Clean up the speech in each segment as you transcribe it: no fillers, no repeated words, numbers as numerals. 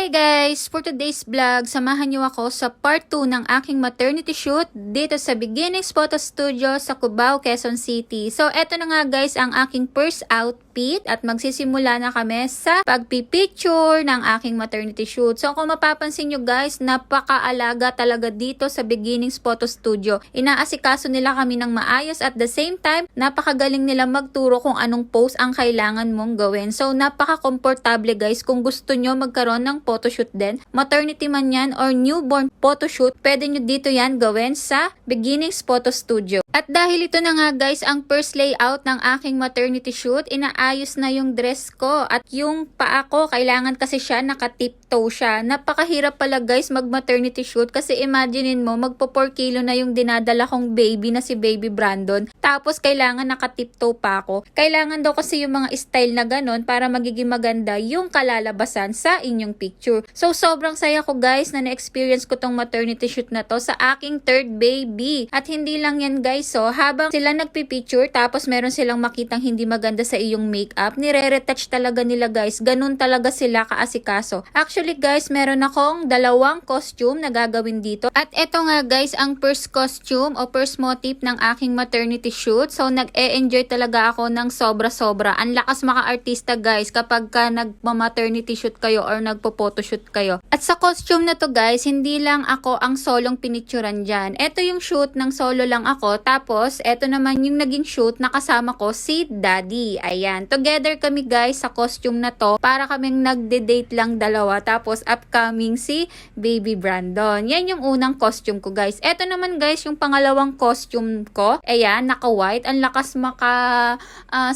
Hi guys! For today's vlog, samahan niyo ako sa part 2 ng aking maternity shoot dito sa Beginnings Photo Studio sa Cubao, Quezon City. So eto na nga guys ang aking first outfit at magsisimula na kami sa pagpipicture ng aking maternity shoot. So kung mapapansin nyo guys, napakaalaga talaga dito sa Beginnings Photo Studio. Inaasikaso nila kami ng maayos at the same time, napakagaling nila magturo kung anong pose ang kailangan mong gawin. So napaka-komportable guys kung gusto nyo magkaroon ng photoshoot din, maternity man yan or newborn photoshoot, pwede nyo dito yan gawin sa Beginnings Photo Studio. At dahil ito na nga guys ang first layout ng aking maternity shoot, inaayos na yung dress ko at yung paa ko, kailangan kasi siya naka-tiptoe siya. Napakahirap pala guys mag maternity shoot kasi imaginein mo magpo 4 kilo na yung dinadala kong baby na si baby Brandon, tapos kailangan naka-tiptoe pa ako. Kailangan daw kasi yung mga style na ganon para magiging maganda yung kalalabasan sa inyong picture. So sobrang saya ko guys na na-experience ko tong maternity shoot na to sa aking third baby. At hindi lang yan guys, so habang sila nagpipicture tapos meron silang makitang hindi maganda sa iyong makeup, nire-retouch talaga nila guys. Ganun talaga sila kaasikaso. Actually guys, meron akong dalawang costume na gagawin dito. At eto nga guys ang first costume o first motif ng aking maternity shoot. So nag-e-enjoy talaga ako ng sobra-sobra. Ang lakas maka-artista guys kapag ka nagma-maternity shoot kayo or nagpo-photoshoot kayo. At sa costume na to guys, hindi lang ako ang solong pinicturan dyan. Ito yung shoot ng solo lang ako. Tapos, eto naman yung naging shoot na kasama ko si Daddy. Ayan. Together kami guys sa costume na to. Para kaming nagde-date lang dalawa. Tapos, upcoming si Baby Brandon. Yan yung unang costume ko guys. Eto naman guys yung pangalawang costume ko. Ayan, naka-white. Ang lakas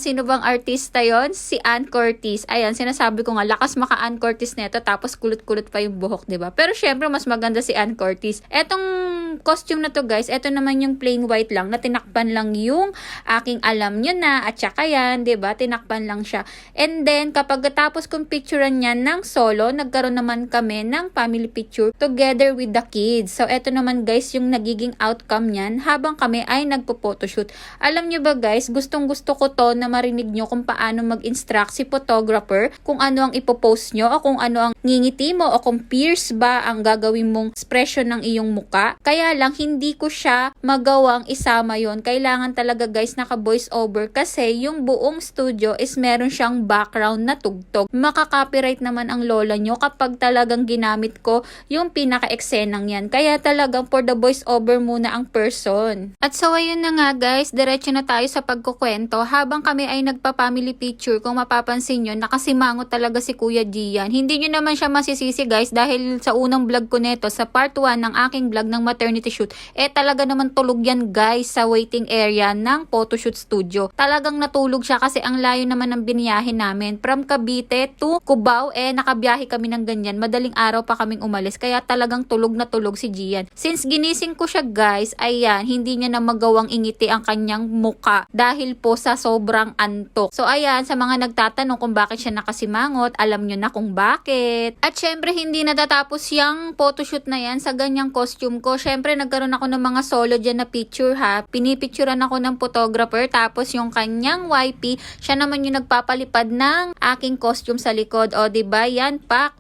sino bang artista yon? Si Ann Curtis. Ayan, sinasabi ko nga, lakas maka Ann Curtis neto. Tapos, kulot-kulot pa yung buhok, diba? Pero syempre, mas maganda si Ann Curtis. Etong costume na to guys, eto naman yung plain white lang na tinakpan lang yung aking alam nyo na at saka yan, diba? Tinakpan lang siya. And then, kapag tapos kong picturean yan ng solo, nagkaroon naman kami ng family picture together with the kids. So, eto naman guys, yung nagiging outcome niyan habang kami ay nagpo-photoshoot. Alam nyo ba guys, gustong-gusto ko to na marinig nyo kung paano mag-instruct si photographer, kung ano ang ipopost nyo o kung ano ang ngingiti mo o kung pierce ba ang gagawin mong expression ng iyong muka. Kaya lang, hindi ko siya magawang isama yon. Kailangan talaga guys naka-voice over kasi yung buong studio is meron siyang background na tugtog. Makaka-copyright naman ang lola nyo kapag talagang ginamit ko yung pinaka-eksenang yan. Kaya talagang for the voice over muna ang person. At so ayun na nga guys, diretso na tayo sa pagkukwento. Habang kami ay nagpa-family picture, kung mapapansin nyo, nakasimangot talaga si Kuya Gian. Hindi nyo naman siya masisisi guys dahil sa unang vlog ko neto, sa part 1 ng aking vlog ng maternity shoot, talaga naman tulog yan guys sa waiting area ng photoshoot studio. Talagang natulog siya kasi ang layo naman ng biniyahe namin. From Cavite to Cubao, nakabiyahe kami ng ganyan. Madaling araw pa kaming umalis kaya talagang tulog na tulog si Gian. Since ginising ko siya guys, ayan, hindi niya na magawang ingiti ang kanyang muka dahil po sa sobrang antok. So ayan, sa mga nagtatanong kung bakit siya nakasimangot, alam nyo na kung bakit. At syempre, hindi natatapos yung photoshoot na yan sa ganyang costume ko. Syempre, nagkaroon ako ng mga solo dyan na picture ha. Pinipicturean ako ng photographer, tapos yung kanyang YP, siya naman yung nagpapalipad ng aking costume sa likod. O, diba? Yan, pak.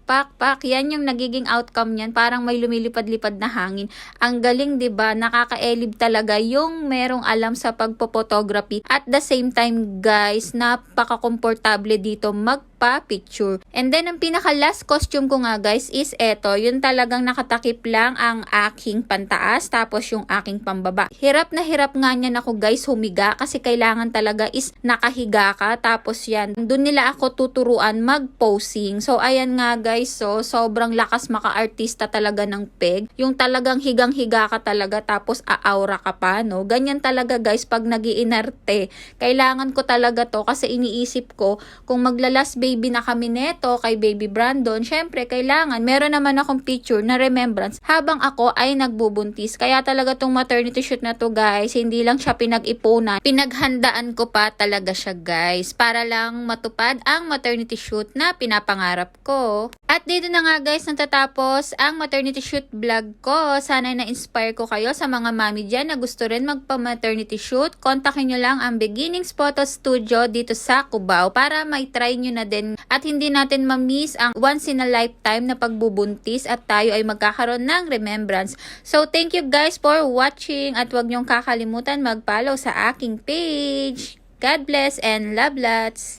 Yan yung nagiging outcome niyan. Parang may lumilipad-lipad na hangin. Ang galing, diba? Nakaka-elib talaga yung merong alam sa pagpo-photography. At the same time, guys, napaka-komportable dito magpa-picture. And then, ang pinaka-last costume ko nga, guys, is eto. Yun talagang nakatakip lang ang aking pantaas, tapos yung aking pambaba. Hirap na hirap nga niyan ako, guys, humiga kasi kailangan talaga is nakahiga ka. Tapos yan, dun nila ako tuturuan mag-posing. So, ayan nga, guys. So, sobrang lakas maka-artista talaga ng peg. Yung talagang higang-higa ka talaga tapos aaura ka pa, no? Ganyan talaga, guys, pag nag-iinarte. Kailangan ko talaga to kasi iniisip ko kung maglalas baby na kami neto kay Baby Brandon, syempre, kailangan meron naman akong picture na remembrance habang ako ay nagbubuntis. Kaya talaga tong maternity shoot na to, guys, hindi lang siya pinag-ipunan. Pinaghandaan ko pa talaga siya, guys, para lang matupad ang maternity shoot na pinapangarap ko. At dito na nga guys, natatapos ang maternity shoot vlog ko. Sana na-inspire ko kayo sa mga mami dyan na gusto rin magpa-maternity shoot. Kontakin nyo lang ang Beginnings Photo Studio dito sa Cubao para may try nyo na din natin at hindi natin ma-miss ang once in a lifetime na pagbubuntis at tayo ay magkakaroon ng remembrance. So thank you guys for watching at huwag niyong kakalimutan mag-follow sa aking page. God bless and love lots!